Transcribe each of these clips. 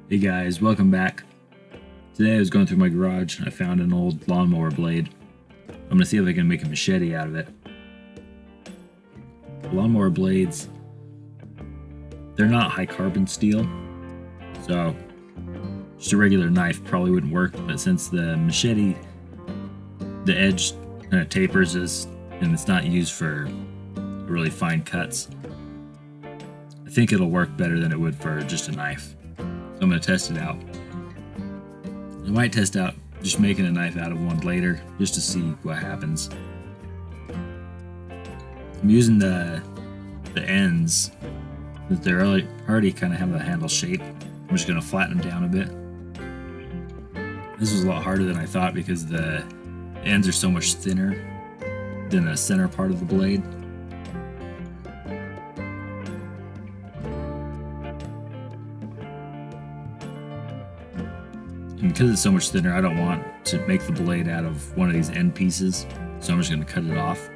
Hey guys, welcome back. Today I was going through my garage and I found an old lawnmower blade. I'm going to see if I can make a machete out of it. Lawnmower blades, they're not high carbon steel, so just a regular knife probably wouldn't work, but since the machete, the edge kind of tapers and it's not used for really fine cuts, I think it'll work better than it would for just a knife. So I'm going to test it out. I might test out just making a knife out of one later, just to see what happens. I'm using the ends, that they're already kind of have a handle shape. I'm just going to flatten them down a bit. This was a lot harder than I thought because the ends are so much thinner than the center part of the blade. And because it's so much thinner, I don't want to make the blade out of one of these end pieces, so I'm just going to cut it off.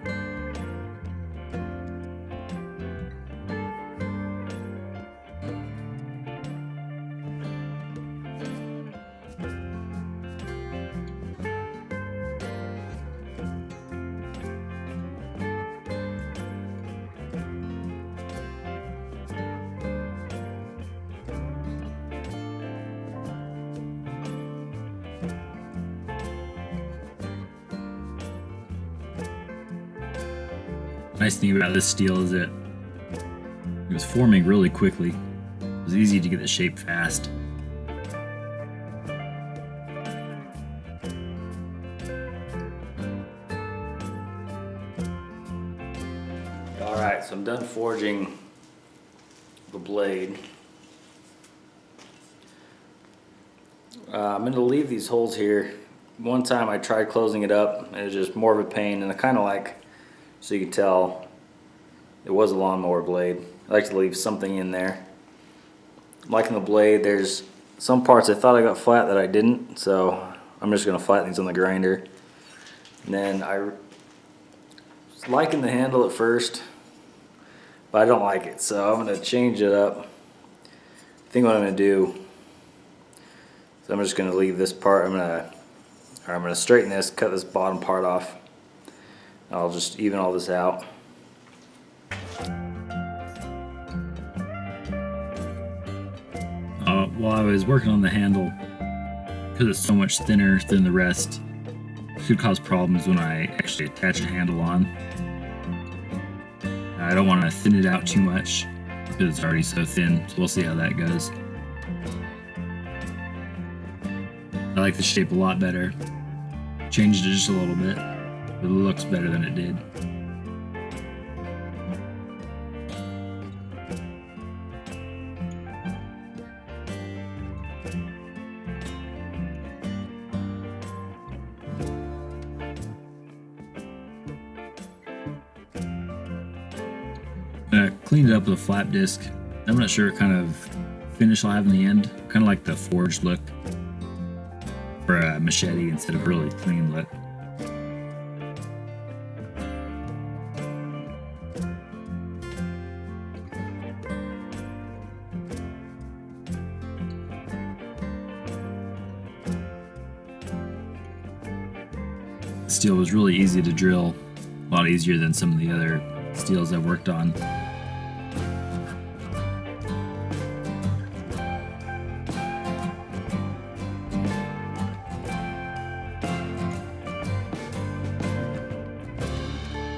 Nice thing about this steel is that it was forming really quickly. It was easy to get the shape fast. Alright, so I'm done forging the blade. I'm going to leave these holes here. One time I tried closing it up and it was just more of a pain, and I kind of like, so you can tell it was a lawnmower blade. I like to leave something in there. Liking the blade, there's some parts I thought I got flat that I didn't, so I'm just going to flatten these on the grinder. And then I was liking the handle at first, but I don't like it, so I'm going to change it up. I think what I'm going to do is I'm just going to leave this part. I'm going to straighten this, cut this bottom part off. I'll just even all this out. While I was working on the handle, because it's so much thinner than the rest, it could cause problems when I actually attach a handle on. I don't want to thin it out too much because it's already so thin, so we'll see how that goes. I like the shape a lot better. Changed it just a little bit. It looks better than it did. I cleaned it up with a flat disc. I'm not sure what kind of finish I'll have in the end. Kind of like the forged look for a machete instead of a really clean look. The steel was really easy to drill, a lot easier than some of the other steels I've worked on.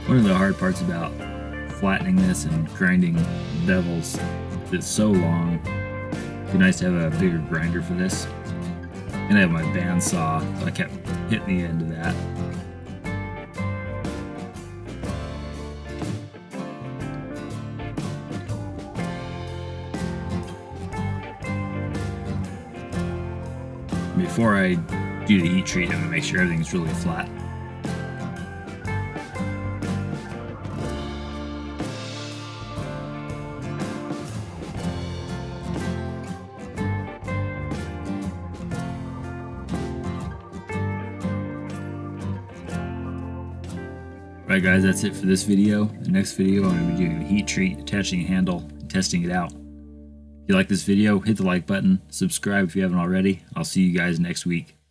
One of the hard parts about flattening this and grinding bevels is it's so long. It'd be nice to have a bigger grinder for this. And I have my bandsaw, so I kept hitting the end of that. Before I do the heat treat and make sure everything's really flat. Alright guys, that's it for this video. The next video I'm going to be doing a heat treat, attaching a handle, and testing it out. If you like this video, hit the like button, subscribe if you haven't already. I'll see you guys next week.